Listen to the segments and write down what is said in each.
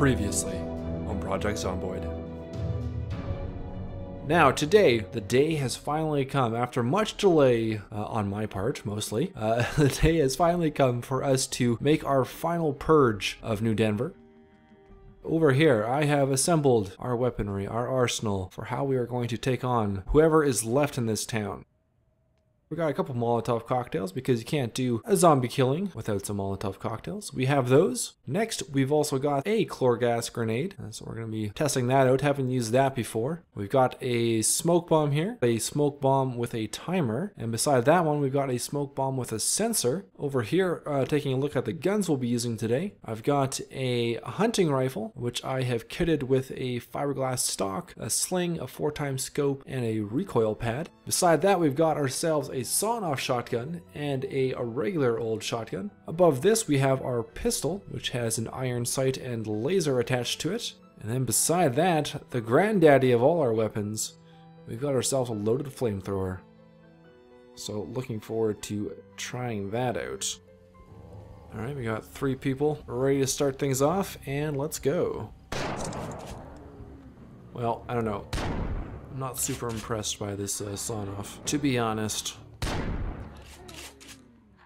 Previously on Project Zomboid. Now today, the day has finally come, after much delay on my part, mostly. The day has finally come for us to make our final purge of New Denver. Over here, I have assembled our weaponry, our arsenal, for how we are going to take on whoever is left in this town. We got a couple Molotov cocktails because you can't do a zombie killing without some Molotov cocktails. We have those. Next, we've also got a chlor gas grenade. So we're going to be testing that out. Haven't used that before. We've got a smoke bomb here. A smoke bomb with a timer. And beside that one, we've got a smoke bomb with a sensor. Over here, taking a look at the guns we'll be using today. I've got a hunting rifle, which I have kitted with a fiberglass stock, a sling, a 4x scope, and a recoil pad. Beside that, we've got ourselves a sawn-off shotgun and a regular old shotgun. Above this we have our pistol, which has an iron sight and laser attached to it. And then beside that, the granddaddy of all our weapons, we've got ourselves a loaded flamethrower. So looking forward to trying that out. Alright, we got 3 people ready to start things off, and let's go. Well, I don't know. I'm not super impressed by this sawn-off, to be honest.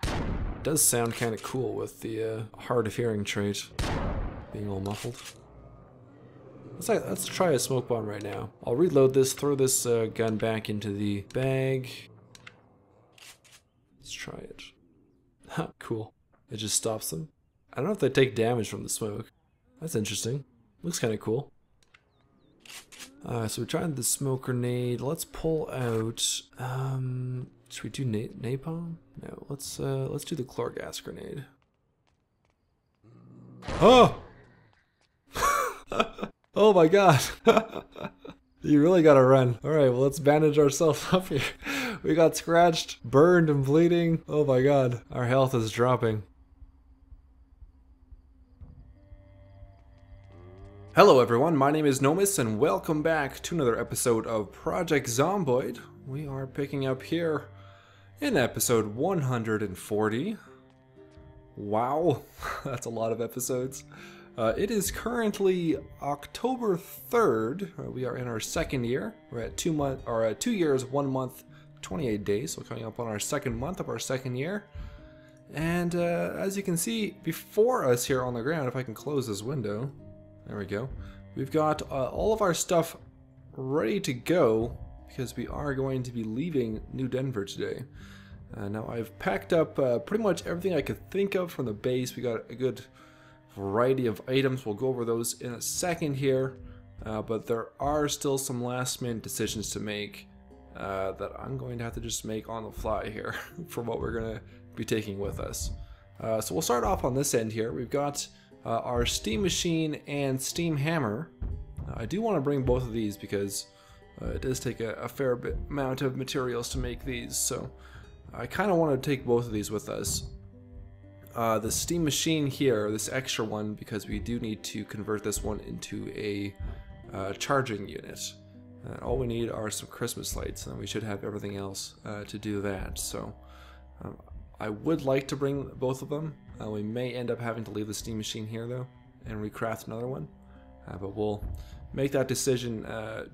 It does sound kind of cool with the hard of hearing trait being all muffled. Let's try a smoke bomb right now. I'll reload this, throw this gun back into the bag. Let's try it. Cool. It just stops them. I don't know if they take damage from the smoke. That's interesting. Looks kind of cool. So we tried the smoke grenade. Let's pull out. Should we do napalm? No. Let's do the chlor gas grenade. Oh! Oh my god! You really gotta run. All right. Well, let's bandage ourselves up here. We got scratched, burned, and bleeding. Oh my god, our health is dropping. Hello everyone, my name is Nomis and welcome back to another episode of Project Zomboid. We are picking up here in episode 140. Wow, that's a lot of episodes. It is currently October 3rd. We are in our second year. We're at 2 years, 1 month, 28 days. So coming up on our second month of our second year. And as you can see before us here on the ground, if I can close this window. There we go. We've got all of our stuff ready to go because we are going to be leaving New Denver today. Now I've packed up pretty much everything I could think of from the base. We got a good variety of items. We'll go over those in a second here. But there are still some last minute decisions to make that I'm going to have to just make on the fly here for what we're going to be taking with us. So we'll start off on this end here. We've got our steam machine and steam hammer. I do want to bring both of these because it does take a fair bit amount of materials to make these, so I kind of want to take both of these with us. The steam machine here, this extra one, because we do need to convert this one into a charging unit. All we need are some Christmas lights, and we should have everything else to do that. So I would like to bring both of them. We may end up having to leave the steam machine here though and recraft another one, but we'll make that decision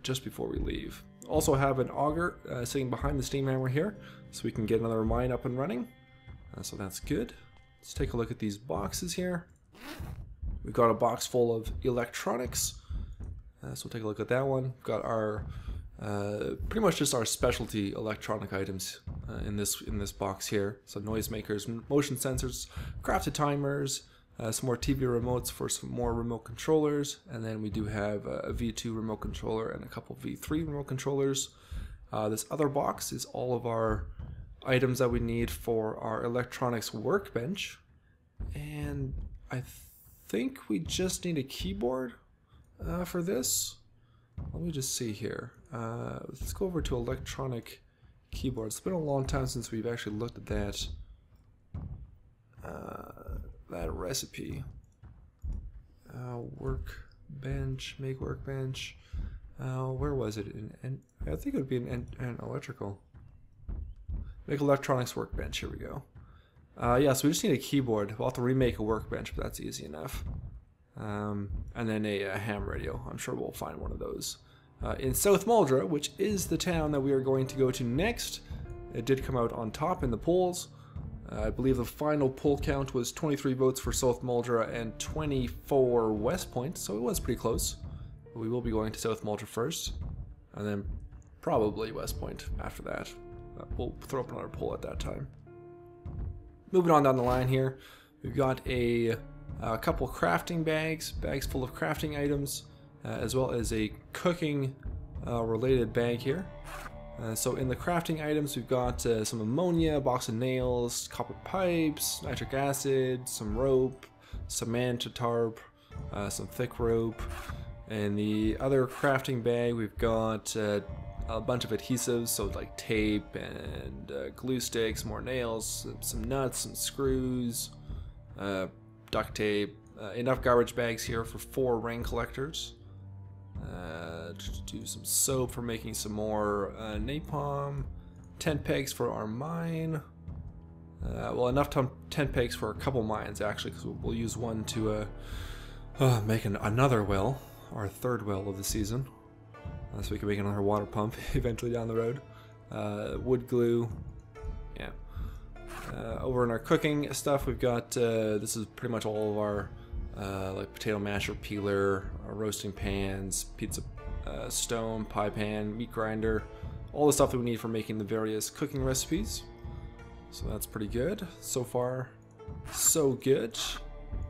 just before we leave. Also have an auger sitting behind the steam hammer here so we can get another mine up and running, so that's good. Let's take a look at these boxes here. We've got a box full of electronics, so we'll take a look at that one. We've got our pretty much just our specialty electronic items in this box here. So noisemakers, motion sensors, crafted timers, some more TV remotes for some more remote controllers, and then we do have a V2 remote controller and a couple V3 remote controllers. This other box is all of our items that we need for our electronics workbench, and I think we just need a keyboard for this. Let me just see here. Let's go over to electronic keyboard. It's been a long time since we've actually looked at that that recipe. Workbench, make workbench. Where was it? I think it would be an electrical. Make electronics workbench. Here we go. Yeah, so we just need a keyboard. We'll have to remake a workbench, but that's easy enough. and then a ham radio. I'm sure we'll find one of those. In South Muldra, which is the town that we are going to go to next, it did come out on top in the polls. I believe the final poll count was 23 votes for South Muldra and 24 West Point, so it was pretty close. We will be going to South Muldra first, and then probably West Point after that. We'll throw up another poll at that time. Moving on down the line here, we've got a couple crafting bags full of crafting items, as well as a cooking related bag here. So in the crafting items, we've got some ammonia, a box of nails, copper pipes, nitric acid, some rope, cement, a tarp, some thick rope. In the other crafting bag, we've got a bunch of adhesives, so like tape and glue sticks, more nails, some nuts, some screws, duct tape, enough garbage bags here for 4 rain collectors. Do some soap for making some more napalm, 10 pegs for our mine. Well, enough 10 pegs for a couple mines actually, because we'll use one to make another well, our 3rd well of the season, so we can make another water pump eventually down the road. Wood glue, yeah. Over in our cooking stuff, we've got this is pretty much all of our like potato masher, peeler, roasting pans, pizza stone, pie pan, meat grinder, all the stuff that we need for making the various cooking recipes. So that's pretty good. So far, so good.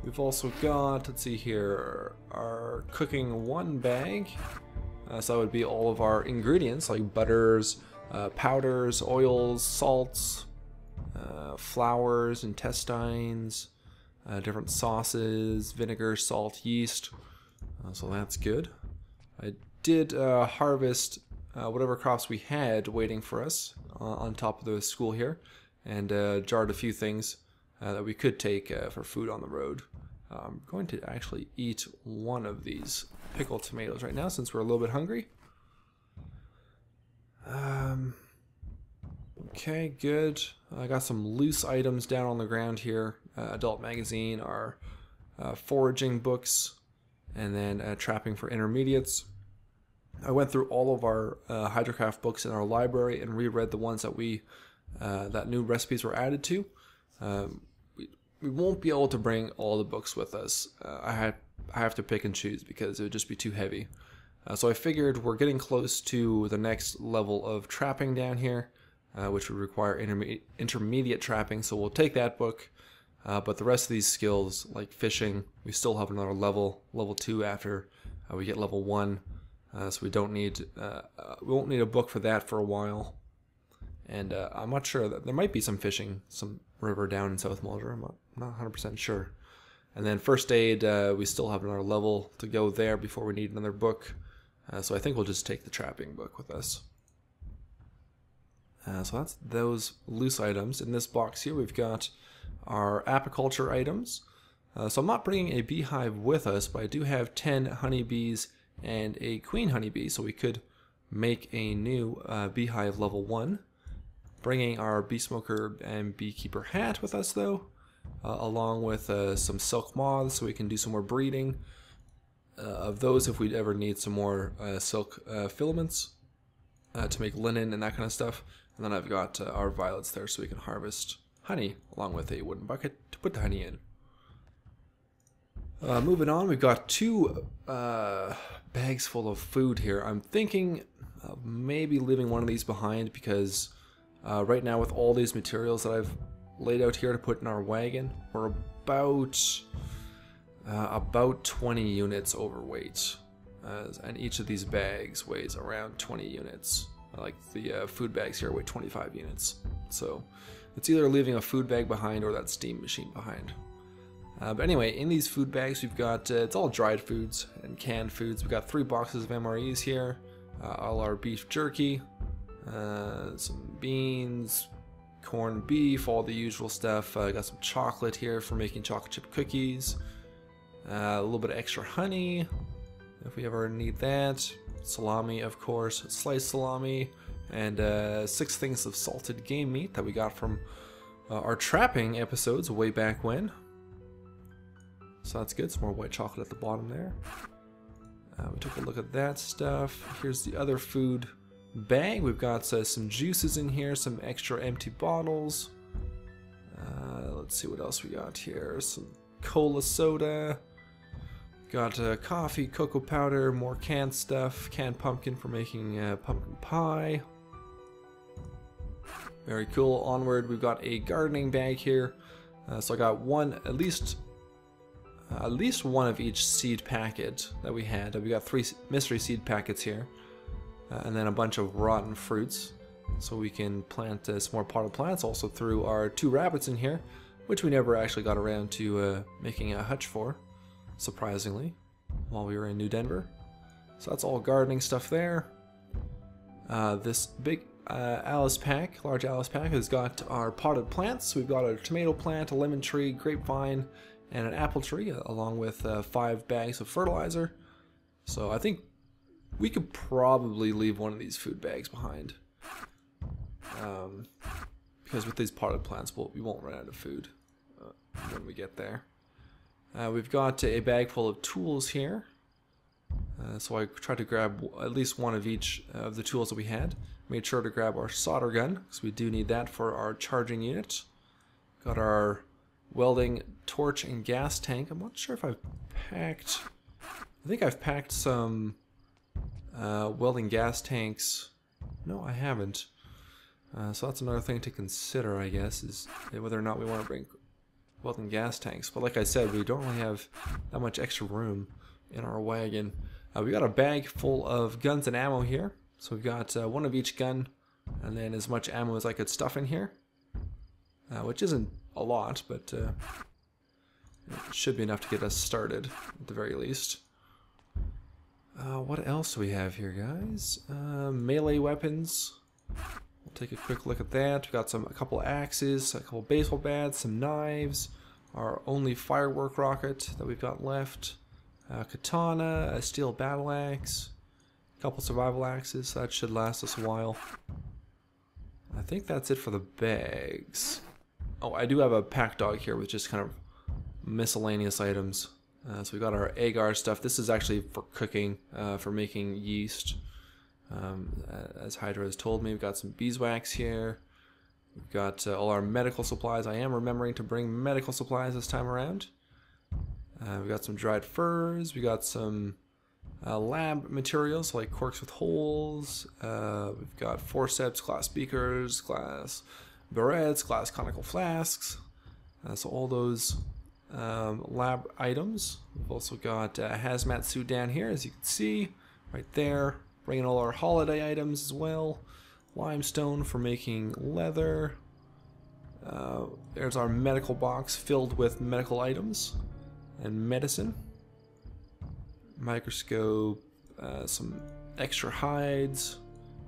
We've also got, let's see here, our cooking 1 bag. So that would be all of our ingredients like butters, powders, oils, salts, flours, intestines, different sauces, vinegar, salt, yeast. So that's good. I did harvest whatever crops we had waiting for us on top of the school here, and jarred a few things that we could take for food on the road. I'm going to actually eat one of these pickled tomatoes right now since we're a little bit hungry. Okay, good. I got some loose items down on the ground here. Adult magazine, our foraging books, and then trapping for intermediates. I went through all of our Hydrocraft books in our library and reread the ones that that new recipes were added to. We won't be able to bring all the books with us. I have to pick and choose because it would just be too heavy. So I figured we're getting close to the next level of trapping down here, which would require intermediate trapping, so we'll take that book. But the rest of these skills, like fishing, we still have another level 2 after we get level 1. So we won't need a book for that for a while. And I'm not sure that there might be some fishing, some river down in South Muldra. I'm not 100% sure. And then first aid, we still have another level to go there before we need another book. So I think we'll just take the trapping book with us. So that's those loose items. In this box here, we've got our apiculture items. So I'm not bringing a beehive with us, but I do have 10 honeybees and a queen honeybee, so we could make a new beehive level 1. Bringing our bee smoker and beekeeper hat with us though, along with some silk moths so we can do some more breeding of those if we'd ever need some more silk filaments to make linen and that kind of stuff. And then I've got our violets there so we can harvest honey along with a wooden bucket to put the honey in. Moving on, we've got 2 bags full of food here. I'm thinking of maybe leaving one of these behind because right now with all these materials that I've laid out here to put in our wagon, we're about 20 units overweight, and each of these bags weighs around 20 units. Like the food bags here weigh 25 units, so it's either leaving a food bag behind or that steam machine behind. But anyway, in these food bags we've got, it's all dried foods and canned foods. We've got 3 boxes of MREs here, all our beef jerky, some beans, corned beef, all the usual stuff. Got some chocolate here for making chocolate chip cookies, a little bit of extra honey if we ever need that, salami of course, sliced salami, and 6 things of salted game meat that we got from our trapping episodes way back when. so that's good. Some more white chocolate at the bottom there. We took a look at that stuff. Here's the other food bag. We've got some juices in here, some extra empty bottles. Let's see what else we got here. Some cola soda. Got coffee, cocoa powder, more canned stuff, canned pumpkin for making pumpkin pie. Very cool. Onward, we've got a gardening bag here. So I got at least one of each seed packet that we had. We got 3 mystery seed packets here, and then a bunch of rotten fruits. So we can plant some more potted plants. Also threw our 2 rabbits in here, which we never actually got around to making a hutch for, surprisingly, while we were in New Denver. So that's all gardening stuff there. This big large Alice pack has got our potted plants. We've got a tomato plant, a lemon tree, grapevine, and an apple tree, along with 5 bags of fertilizer. So I think we could probably leave one of these food bags behind. Because with these potted plants, we won't run out of food when we get there. We've got a bag full of tools here. So I tried to grab at least one of each of the tools that we had. Made sure to grab our solder gun, because we do need that for our charging unit. Got our welding torch and gas tank. I'm not sure if I've packed... I think I've packed some welding gas tanks. No, I haven't. So that's another thing to consider, I guess, is whether or not we want to bring welding gas tanks. But like I said, we don't really have that much extra room in our wagon. We got a bag full of guns and ammo here. So we've got one of each gun, and then as much ammo as I could stuff in here. Which isn't a lot, but it should be enough to get us started, at the very least. What else do we have here, guys? Melee weapons. We'll take a quick look at that. We've got a couple axes, a couple baseball bats, some knives, our only firework rocket that we've got left, a katana, a steel battle axe, a couple survival axes. That should last us a while. I think that's it for the bags. Oh, I do have a pack dog here with just kind of miscellaneous items. So we got our agar stuff. This is actually for cooking, for making yeast. As Hydra has told me, we've got some beeswax here. We've got all our medical supplies. I am remembering to bring medical supplies this time around. We've got some dried furs. We got some lab materials like corks with holes. We've got forceps, glass beakers, glass barrettes, glass conical flasks. So all those lab items. We've also got a hazmat suit down here, as you can see, right there. Bringing all our holiday items as well. Limestone for making leather. There's our medical box filled with medical items and medicine. Microscope, some extra hides,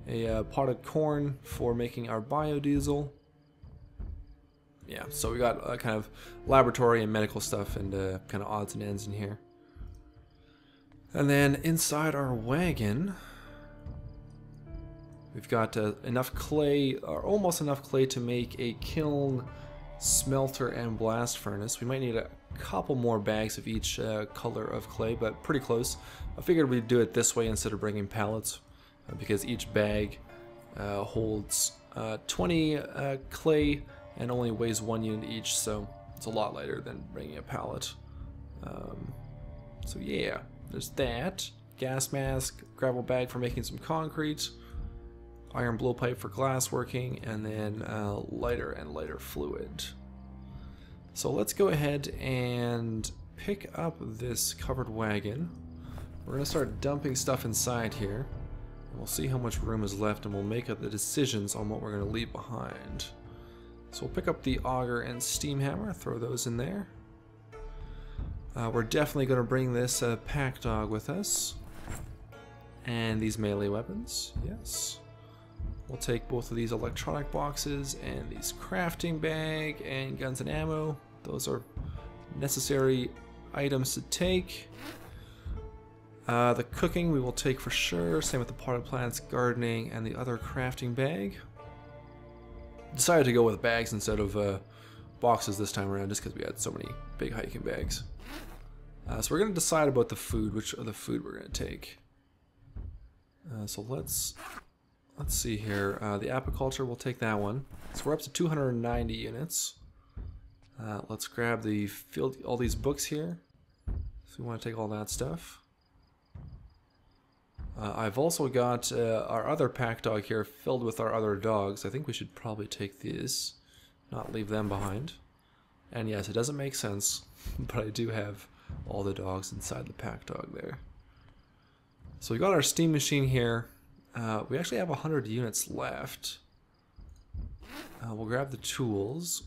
a potted corn for making our biodiesel. Yeah, so we got kind of laboratory and medical stuff and kind of odds and ends in here. And then inside our wagon, we've got enough clay, or almost enough clay, to make a kiln, smelter, and blast furnace. We might need a couple more bags of each color of clay, but pretty close. I figured we'd do it this way instead of bringing pallets, because each bag holds 20 clay and only weighs 1 unit each, so it's a lot lighter than bringing a pallet. So yeah, there's that. Gas mask, gravel bag for making some concrete, iron blowpipe for glass working, and then lighter and lighter fluid. So let's go ahead and pick up this covered wagon. We're going to start dumping stuff inside here. We'll see how much room is left, and we'll make up the decisions on what we're going to leave behind. So we'll pick up the auger and steam hammer, throw those in there. We're definitely going to bring this pack dog with us. And these melee weapons, yes. We'll take both of these electronic boxes and these crafting bag and guns and ammo. Those are necessary items to take. The cooking we will take for sure. Same with the potted plants, gardening, and the other crafting bag. Decided to go with bags instead of boxes this time around just because we had so many big hiking bags. So we're going to decide about the food, which of the food we're going to take. So let's see here. The apiculture, we'll take that one. So we're up to 290 units. Let's grab the field, all these books here. So we want to take all that stuff. I've also got our other pack dog here filled with our other dogs. I think we should probably take these, not leave them behind. And yes, it doesn't make sense, but I do have all the dogs inside the pack dog there. So we got our steam machine here. We actually have 100 units left. We'll grab the tools.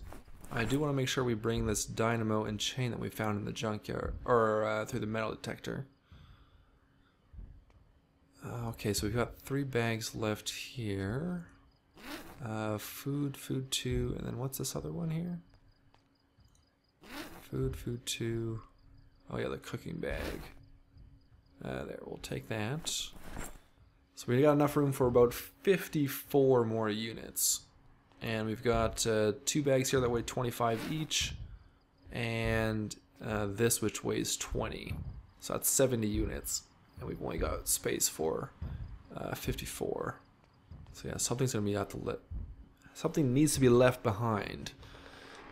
I do want to make sure we bring this dynamo and chain that we found in the junkyard, or through the metal detector. Okay, so we've got 3 bags left here. Food 2, and then what's this other one here? Food 2. Oh yeah, the cooking bag. There, we'll take that. So we got enough room for about 54 more units. And we've got 2 bags here that weigh 25 each. And this which weighs 20. So that's 70 units. And we've only got space for 54. So yeah, something's gonna be something needs to be left behind.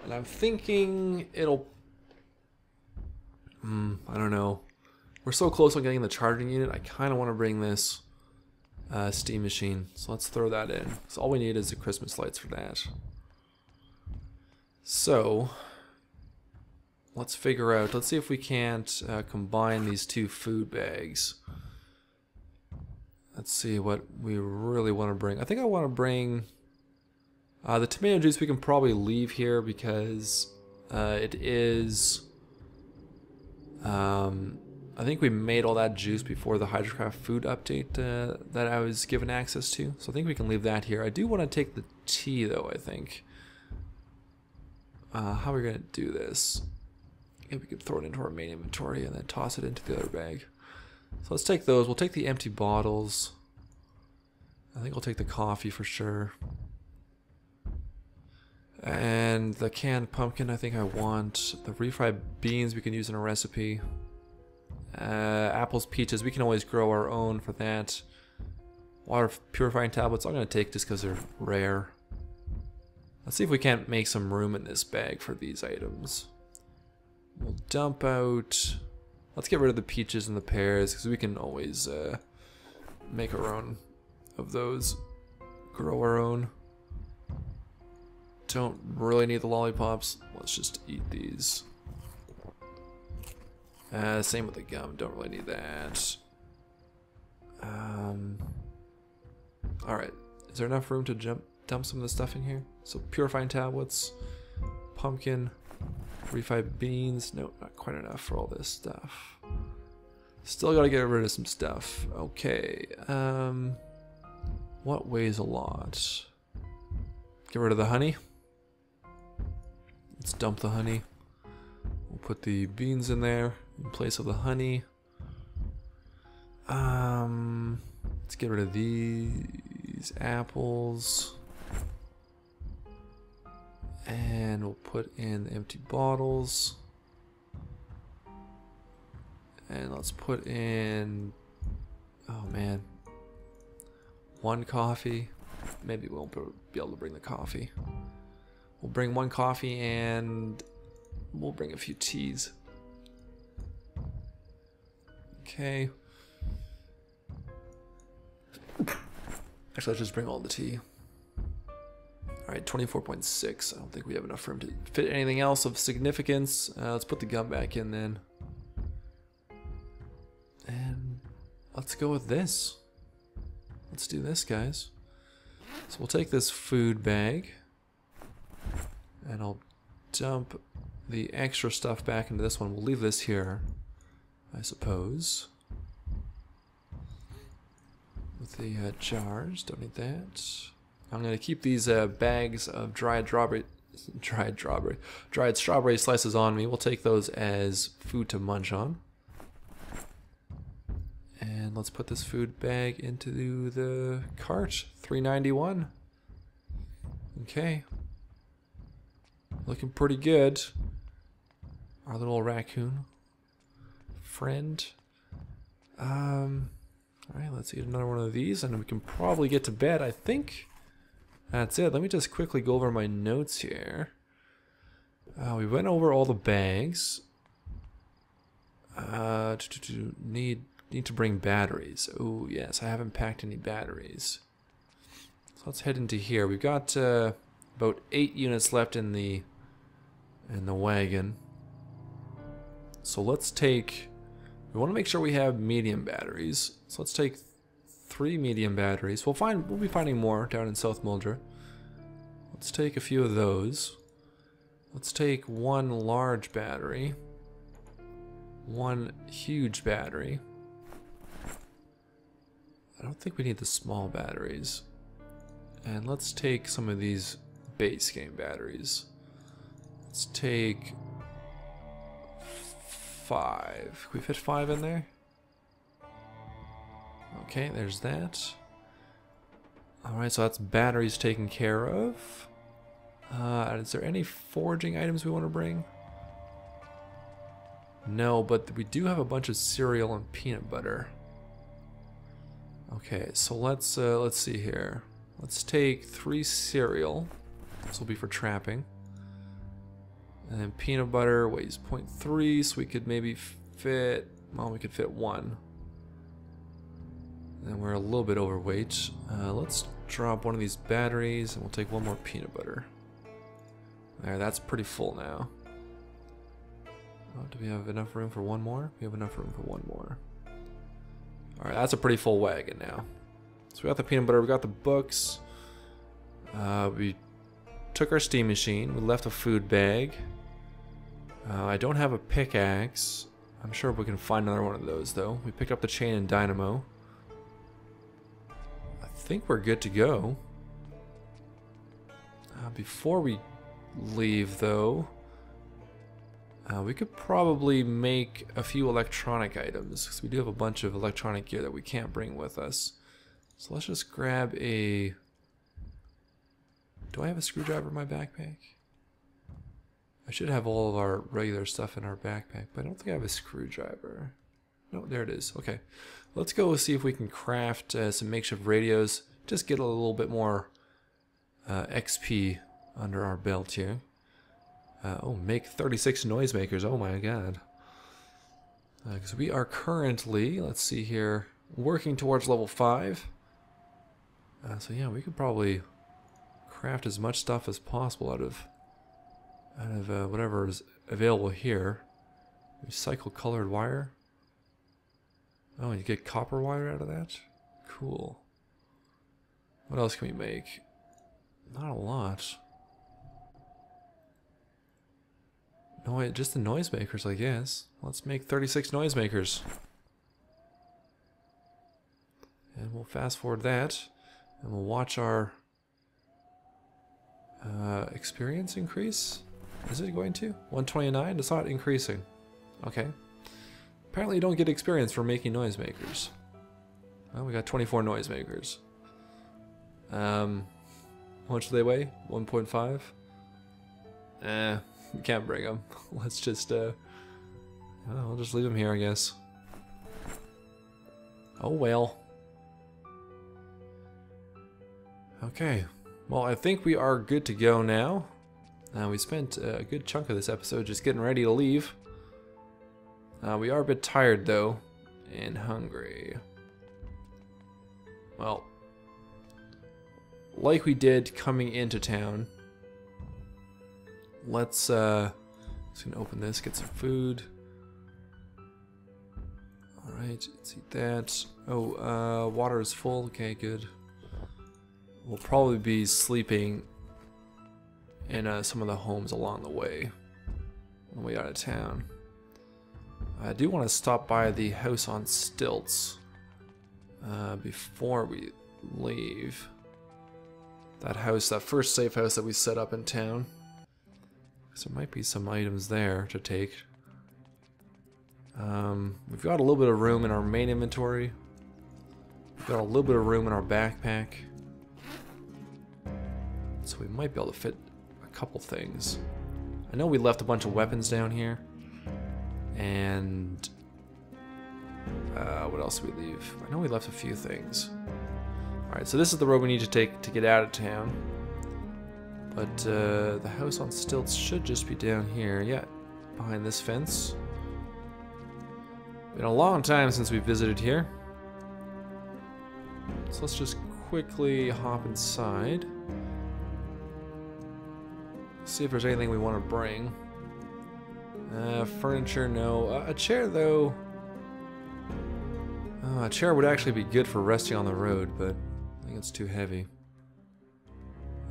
And I'm thinking it'll... I don't know. We're so close on getting the charging unit. I kind of want to bring this steam machine. So let's throw that in. So all we need is the Christmas lights for that. So let's figure out. Let's see if we can't combine these 2 food bags. Let's see what we really want to bring. I think I want to bring the tomato juice. We can probably leave here because it is... I think we made all that juice before the Hydrocraft food update that I was given access to. So I think we can leave that here. I do want to take the tea though, I think. How are we going to do this? Maybe we could throw it into our main inventory and then toss it into the other bag. So let's take those. We'll take the empty bottles. I think we'll take the coffee for sure. And the canned pumpkin, I think I want. The refried beans we can use in a recipe. Apples, peaches, we can always grow our own for that. Water purifying tablets, I'm going to take just because they're rare. Let's see if we can't make some room in this bag for these items. We'll dump out... Let's get rid of the peaches and the pears because we can always make our own of those. Grow our own. Don't really need the lollipops. Let's just eat these. Same with the gum. Don't really need that. Alright. Is there enough room to dump some of the stuff in here? So purifying tablets, pumpkin, refried beans. No, not quite enough for all this stuff. Still gotta get rid of some stuff. Okay. What weighs a lot? Get rid of the honey. Let's dump the honey. We'll put the beans in there in place of the honey. Let's get rid of these apples. And we'll put in the empty bottles. And let's put in... Oh man. 1 coffee. Maybe we won't be able to bring the coffee. We'll bring 1 coffee and we'll bring a few teas. Okay. Actually, let's just bring all the tea. Alright, 24.6. I don't think we have enough room to fit anything else of significance. Let's put the gum back in then. And let's go with this. Let's do this, guys. So we'll take this food bag. And I'll dump the extra stuff back into this one. We'll leave this here, I suppose. With the jars, don't need that. I'm going to keep these bags of dried strawberry slices on me. We'll take those as food to munch on. And let's put this food bag into the cart. 391. Okay. Looking pretty good. Our little raccoon. friend. Alright, let's eat another one of these and we can probably get to bed. I think that's it. Let me just quickly go over my notes here. We went over all the bags. Need to bring batteries. Oh yes, I haven't packed any batteries. So let's head into here. We've got about 8 units left in the wagon. So let's take. We want to make sure we have medium batteries. So let's take 3 medium batteries. We'll be finding more down in South Mildred. Let's take a few of those. Let's take 1 large battery. 1 huge battery. I don't think we need the small batteries. And let's take some of these base game batteries. Let's take 5. Can we fit 5 in there? Okay, there's that. Alright, so that's batteries taken care of. Is there any foraging items we want to bring? No, but we do have a bunch of cereal and peanut butter. Okay, so let's see here. Let's take 3 cereal. This will be for trapping. And then peanut butter weighs 0.3, so we could maybe fit, well, we could fit 1. And we're a little bit overweight. Let's drop one of these batteries and we'll take 1 more peanut butter. There, that's pretty full now. Oh, do we have enough room for 1 more? We have enough room for 1 more. Alright, that's a pretty full wagon now. So we got the peanut butter, we got the books. We took our steam machine, we left a food bag. I don't have a pickaxe. I'm sure we can find another one of those though. We picked up the chain and dynamo. I think we're good to go. Before we leave though, we could probably make a few electronic items because we do have a bunch of electronic gear that we can't bring with us. So let's just grab a... Do I have a screwdriver in my backpack? I should have all of our regular stuff in our backpack, but I don't think I have a screwdriver. No, there it is. Okay. Let's go see if we can craft some makeshift radios. Just get a little bit more XP under our belt here. Oh, make 36 noisemakers. Oh my god. Because we are currently, let's see here, working towards level 5. So yeah, we could probably craft as much stuff as possible out of whatever is available here. Recycle colored wire. Oh, you get copper wire out of that? Cool. What else can we make? Not a lot. No, just the noisemakers, I guess. Let's make 36 noisemakers. And we'll fast forward that. And we'll watch our experience increase. Is it going to? 129? It's not increasing. Okay. Apparently you don't get experience for making noisemakers. Well, we got 24 noisemakers. How much do they weigh? 1.5? We can't bring them. Let's just, I'll just leave them here, I guess. Oh well. Okay. Well, I think we are good to go now. We spent a good chunk of this episode just getting ready to leave. We are a bit tired, though, and hungry. Well, like we did coming into town, let's gonna open this, get some food. Alright, let's eat that. Oh, water is full. Okay, good. We'll probably be sleeping in some of the homes along the way when we get out of town. I do want to stop by the house on stilts before we leave. That house, that first safe house that we set up in town. So there might be some items there to take. We've got a little bit of room in our main inventory. We've got a little bit of room in our backpack. So we might be able to fit a couple things. I know we left a bunch of weapons down here. And What else did we leave? I know we left a few things. Alright, so this is the road we need to take to get out of town. But the house on stilts should just be down here. Yeah, behind this fence. Been a long time since we visited here. So let's just quickly hop inside. See if there's anything we want to bring. Furniture, no. A chair, though. A chair would actually be good for resting on the road, but I think it's too heavy.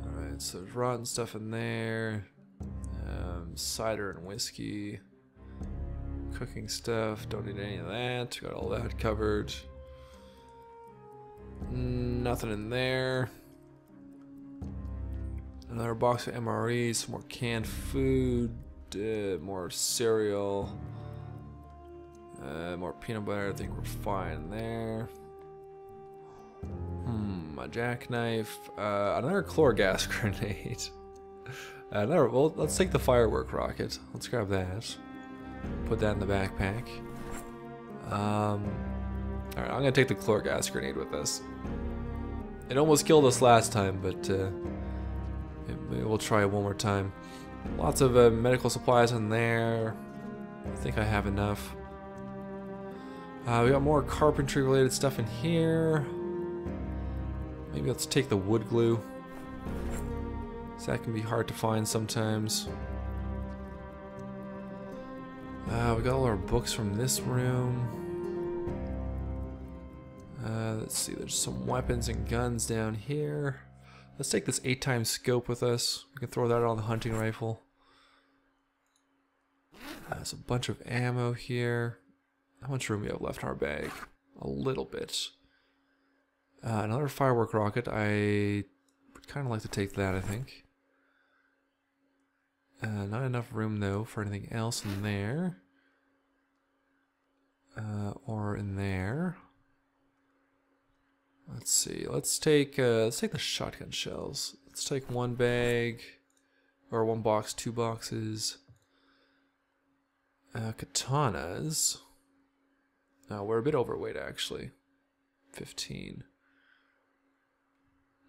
Alright, so there's rotten stuff in there. Cider and whiskey. Cooking stuff, don't need any of that. Got all that covered. Nothing in there. Another box of MREs, some more canned food, more cereal, more peanut butter. I think we're fine there. A jackknife, another chlor gas grenade. Well, let's take the firework rocket. Let's grab that. Put that in the backpack. Alright, I'm gonna take the chlor gas grenade with us. It almost killed us last time, but we'll try it one more time. Lots of medical supplies in there. I think I have enough. We got more carpentry related stuff in here. Maybe let's take the wood glue. So that can be hard to find sometimes. We got all our books from this room. Let's see, there's some weapons and guns down here. Let's take this 8x scope with us. We can throw that on the hunting rifle. There's a bunch of ammo here. How much room we have left in our bag? A little bit. Another firework rocket. I would kind of like to take that, I think. Not enough room though for anything else in there. Or in there. Let's see. Let's take the shotgun shells. Let's take one bag, or one box, 2 boxes. Katanas. We're a bit overweight actually. 15.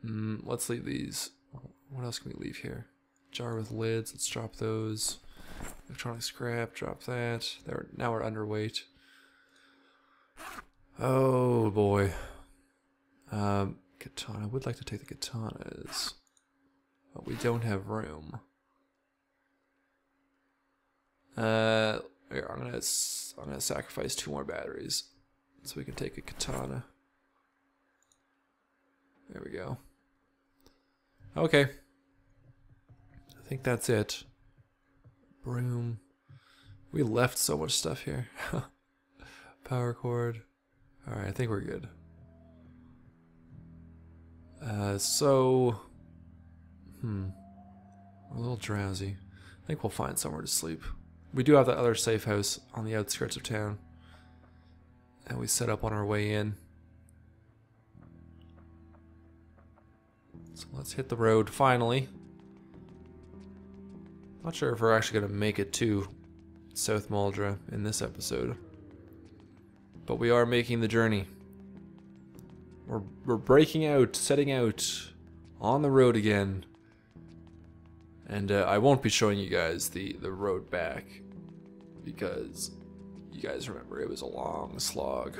Let's leave these. What else can we leave here? Jar with lids. Let's drop those. Electronic scrap. Drop that. Now we're underweight. Oh boy. Katana. I would like to take the katanas, but we don't have room. Here, I'm gonna sacrifice 2 more batteries so we can take a katana. There we go. Okay. I think that's it. Broom. We left so much stuff here. Power cord. Alright, I think we're good. We're a little drowsy. I think we'll find somewhere to sleep. We do have that other safe house on the outskirts of town. And we set up on our way in. So let's hit the road finally. Not sure if we're actually going to make it to South Muldra in this episode. But we are making the journey. We're breaking out, setting out on the road again. And I won't be showing you guys the road back, because you guys remember it was a long slog.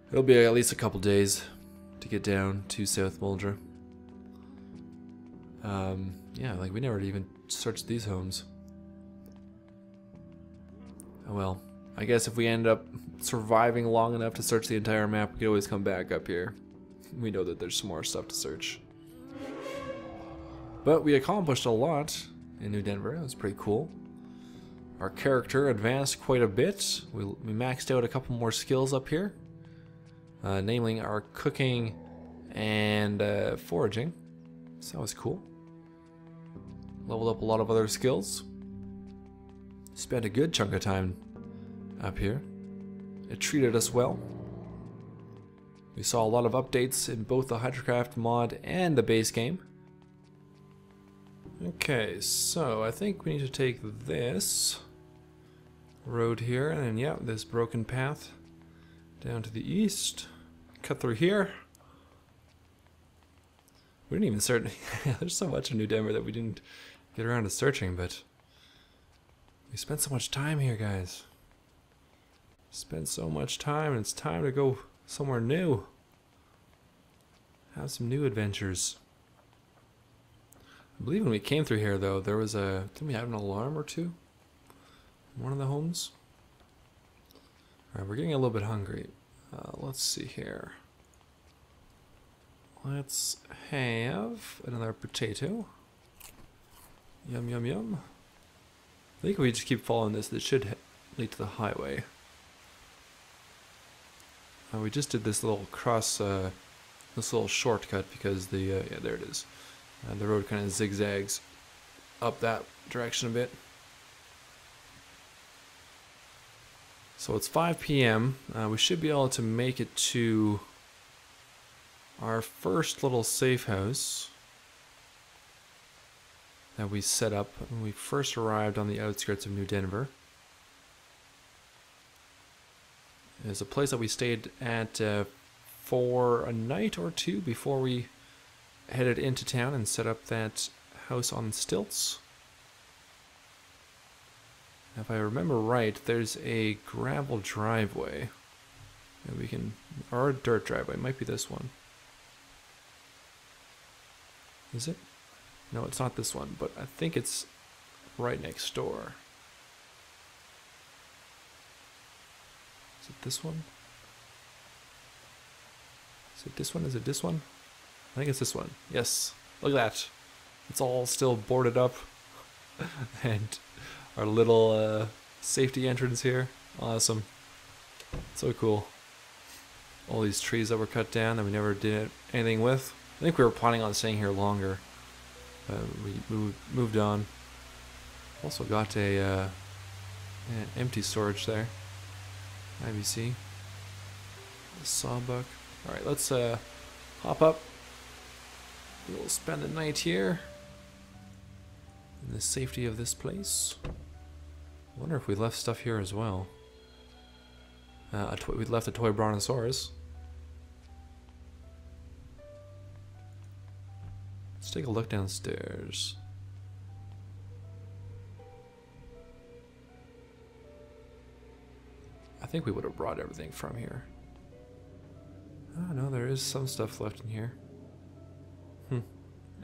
It'll be at least a couple days to get down to South Muldra. Yeah, like we never even searched these homes. Oh well, I guess if we end up surviving long enough to search the entire map, we can always come back up here. We know that there's some more stuff to search. But we accomplished a lot in New Denver. It was pretty cool. Our character advanced quite a bit. We maxed out a couple more skills up here. Namely our cooking and foraging. So that was cool. Leveled up a lot of other skills. Spent a good chunk of time up here. It treated us well. We saw a lot of updates in both the Hydrocraft mod and the base game. Okay, so I think we need to take this road here, and then, yeah, this broken path Down to the east. Cut through here. We didn't even search. There's so much of New Denver that we didn't get around to searching, but we spent so much time here, guys. Spent so much time, and it's time to go somewhere new. Have some new adventures. I believe when we came through here, though, there was a... Didn't we have an alarm or two? In one of the homes? Alright, we're getting a little bit hungry. Let's see here. Let's have another potato. Yum, yum, yum. I think if we just keep following this, this should lead to the highway. We just did this little cross, this little shortcut because the, yeah, there it is. The road kind of zigzags up that direction a bit. So it's 5 p.m. We should be able to make it to our first little safe house that we set up when we first arrived on the outskirts of New Denver. It's a place that we stayed at for a night or two before we headed into town and set up that house on stilts. If I remember right, there's a gravel driveway that we can, or a dirt driveway, it might be this one. Is it? No, it's not this one, but I think it's right next door. Is it this one? Is it this one? Is it this one? I think it's this one. Yes. Look at that. It's all still boarded up. And our little safety entrance here. Awesome. So cool. All these trees that were cut down that we never did anything with. I think we were planning on staying here longer. We moved on. Also got a an empty storage there. IBC. The sawbuck. Alright, let's hop up. We'll spend the night here in the safety of this place. I wonder if we left stuff here as well. We left a toy brontosaurus. Let's take a look downstairs. I think we would have brought everything from here. Oh no, there is some stuff left in here.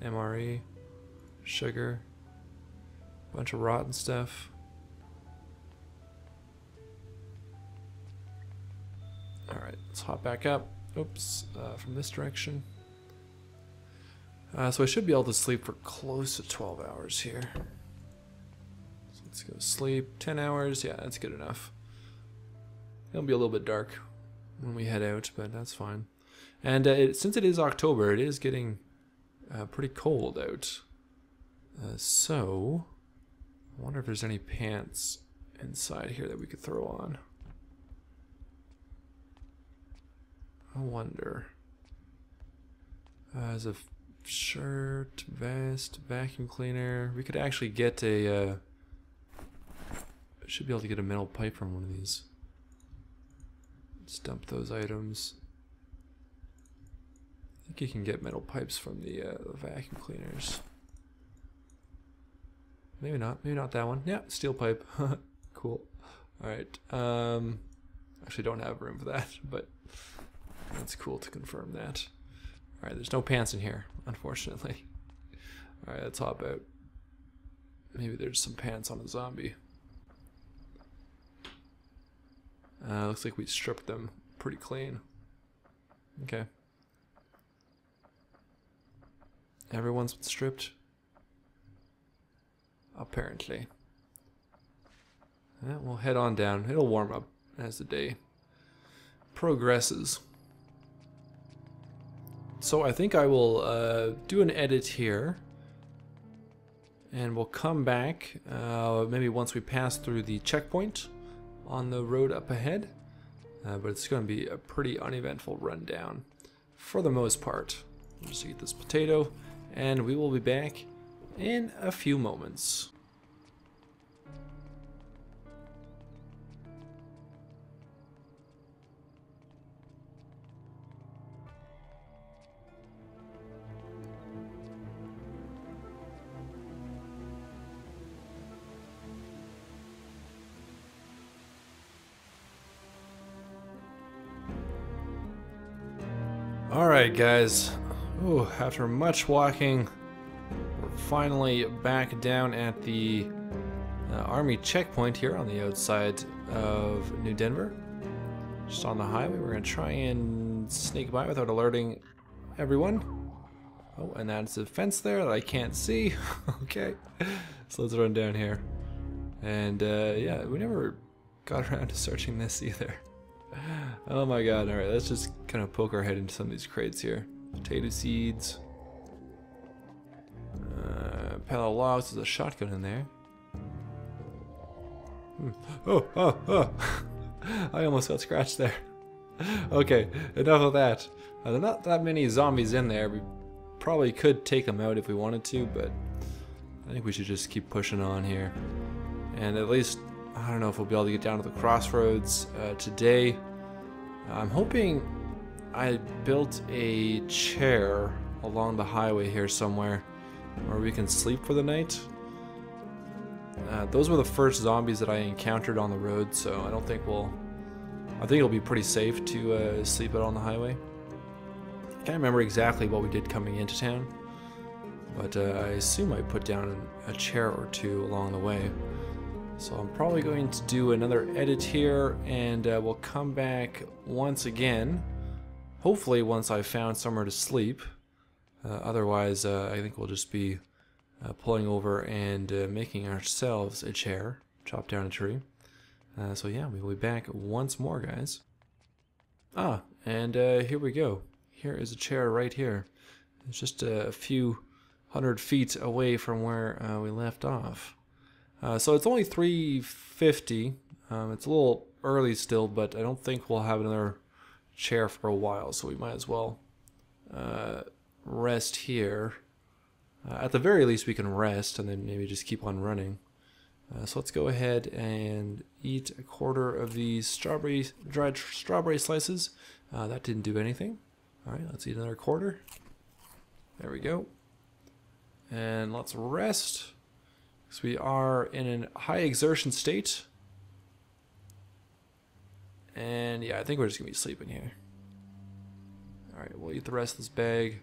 MRE, sugar, bunch of rotten stuff. Alright, let's hop back up. Oops, from this direction. So I should be able to sleep for close to 12 hours here. So let's go sleep. 10 hours, yeah, that's good enough. It'll be a little bit dark when we head out, but that's fine. And since it is October, it is getting pretty cold out. So, I wonder if there's any pants inside here that we could throw on. I wonder. As a shirt, vest, vacuum cleaner. We could actually get a... should be able to get a metal pipe from one of these. Let's dump those items. I think you can get metal pipes from the vacuum cleaners. Maybe not that one. Yeah, steel pipe. Cool. Alright. Actually don't have room for that, but that's cool to confirm that. Alright, there's no pants in here, unfortunately. Alright, let's hop out. Maybe there's some pants on a zombie. Looks like we stripped them pretty clean. Okay. Everyone's been stripped? Apparently. Yeah, we'll head on down. It'll warm up as the day progresses. So I think I will do an edit here. And we'll come back maybe once we pass through the checkpoint on the road up ahead. But it's going to be a pretty uneventful rundown for the most part. We'll just eat this potato. And we will be back in a few moments. Alright guys, ooh, after much walking, we're finally back down at the army checkpoint here on the outside of New Denver. Just on the highway. We're going to try and sneak by without alerting everyone. Oh, and that's a fence there that I can't see. Okay, so let's run down here. And yeah, we never got around to searching this either. Oh my god, alright, let's just kind of poke our head into some of these crates here. Potato seeds. Pallet of logs, there's a shotgun in there. Oh! I almost got scratched there. Okay, enough of that. There are not that many zombies in there. We probably could take them out if we wanted to, but I think we should just keep pushing on here. And at least, I don't know if we'll be able to get down to the crossroads today. I'm hoping I built a chair along the highway here somewhere where we can sleep for the night. Those were the first zombies that I encountered on the road, so I think it'll be pretty safe to sleep out on the highway. I can't remember exactly what we did coming into town, but I assume I put down a chair or two along the way. So I'm probably going to do another edit here, and we'll come back once again, hopefully once I've found somewhere to sleep. Otherwise, I think we'll just be pulling over and making ourselves a chair, chop down a tree. So yeah, we'll be back once more, guys. And here we go. Here is a chair right here. It's just a few 100 feet away from where we left off. So it's only 3:50. It's a little early still, but I don't think we'll have another chair for a while, so we might as well rest here. At the very least, we can rest and then maybe just keep on running. So let's go ahead and eat a quarter of these dried strawberry slices. That didn't do anything. All right, let's eat another quarter. There we go. And let's rest. So we are in a high exertion state. And yeah, I think we're just going to be sleeping here. Alright, we'll eat the rest of this bag.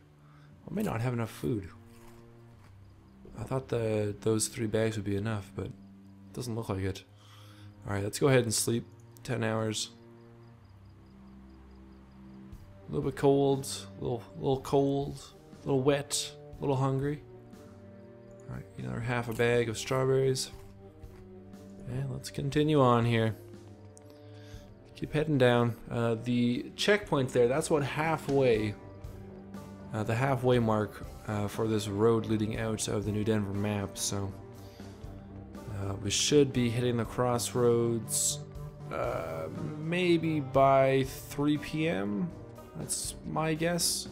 I may not have enough food. I thought those 3 bags would be enough, but it doesn't look like it. Alright, let's go ahead and sleep. 10 hours. A little bit cold, a little cold, a little wet, a little hungry. Alright, another half a bag of strawberries. And let's continue on here. Keep heading down. The checkpoint there, that's about halfway. The halfway mark for this road leading out of the New Denver map. So we should be hitting the crossroads maybe by 3 p.m. That's my guess.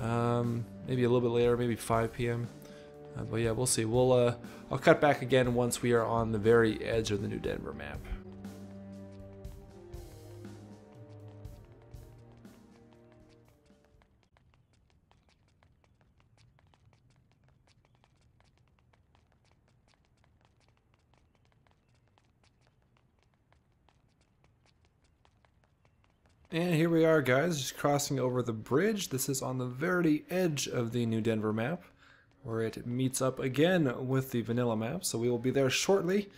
Maybe a little bit later, maybe 5 p.m. But yeah, we'll see. I'll cut back again once we are on the very edge of the New Denver map. And here we are, guys, just crossing over the bridge. This is on the very edge of the New Denver map, where it meets up again with the vanilla map. So we will be there shortly,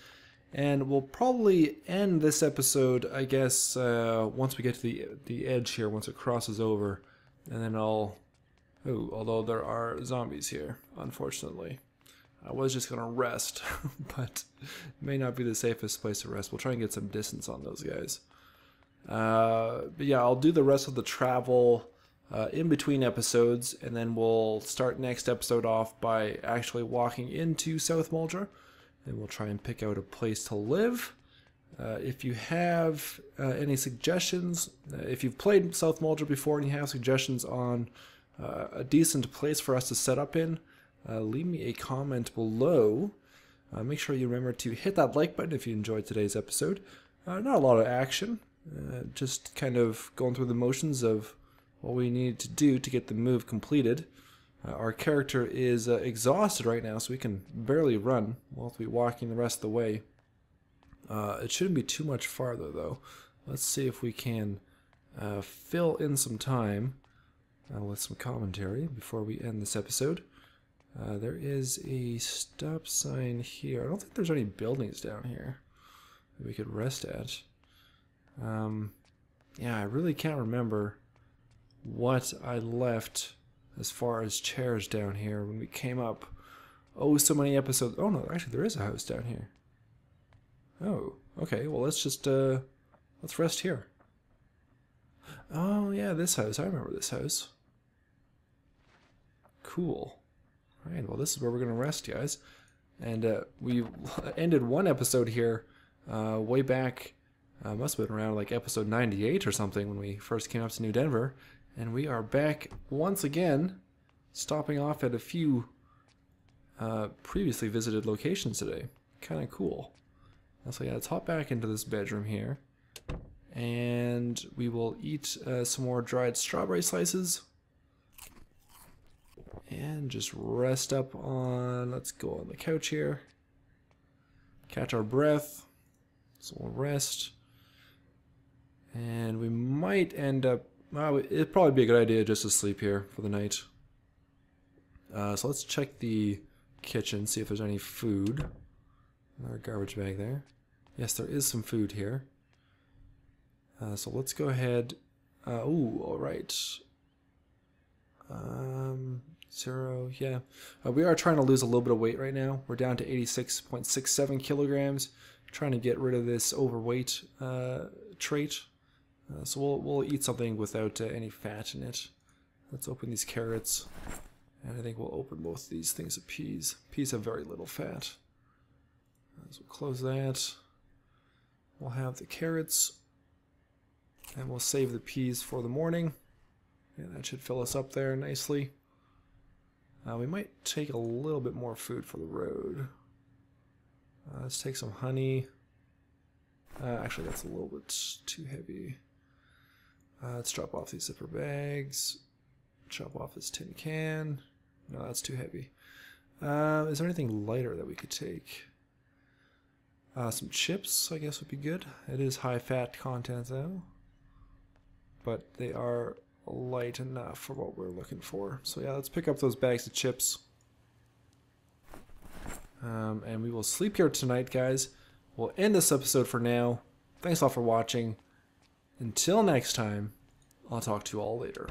and we'll probably end this episode, I guess, once we get to the edge here, once it crosses over. And then although there are zombies here, unfortunately. I was just going to rest, but it may not be the safest place to rest. We'll try and get some distance on those guys. But yeah, I'll do the rest of the travel in between episodes, and then we'll start next episode off by actually walking into South Muldra, and we'll try and pick out a place to live. If you have any suggestions, if you've played South Muldra before and you have suggestions on a decent place for us to set up in, leave me a comment below. Make sure you remember to hit that like button if you enjoyed today's episode. Not a lot of action. Just kind of going through the motions of what we need to do to get the move completed. Our character is exhausted right now, so we can barely run. We'll have to be walking the rest of the way. It shouldn't be too much farther, though. Let's see if we can fill in some time with some commentary before we end this episode. There is a stop sign here. I don't think there's any buildings down here that we could rest at. Yeah, I really can't remember what I left as far as chairs down here when we came up. Oh, so many episodes. Oh no, actually there is a house down here. Oh, okay. Well, let's just let's rest here. Oh yeah, this house. I remember this house. Cool. All right. Well, this is where we're gonna rest, guys. And we ended one episode here way back. Must have been around like episode 98 or something when we first came up to New Denver. And we are back once again, stopping off at a few previously visited locations today. Kind of cool. So yeah, let's hop back into this bedroom here. And we will eat some more dried strawberry slices. And just rest up on, let's go on the couch here. Catch our breath. So we'll rest. And we might end up, well, it'd probably be a good idea just to sleep here for the night. So let's check the kitchen, see if there's any food. Another garbage bag there. Yes, there is some food here. So let's go ahead. Ooh, alright. 0, yeah. We are trying to lose a little bit of weight right now. We're down to 86.67 kilograms. Trying to get rid of this overweight trait. So we'll eat something without any fat in it. Let's open these carrots. And I think we'll open both these things of peas. Peas have very little fat. So we'll close that. We'll have the carrots. And we'll save the peas for the morning. And that should fill us up there nicely. We might take a little bit more food for the road. Let's take some honey. Actually, that's a little bit too heavy. Let's drop off these zipper bags. Chop off this tin can. No, that's too heavy. Is there anything lighter that we could take? Some chips, I guess, would be good. It is high fat content though, but they are light enough for what we're looking for. So yeah, let's pick up those bags of chips. And we will sleep here tonight, guys. We'll end this episode for now. Thanks all for watching. Until next time, I'll talk to you all later.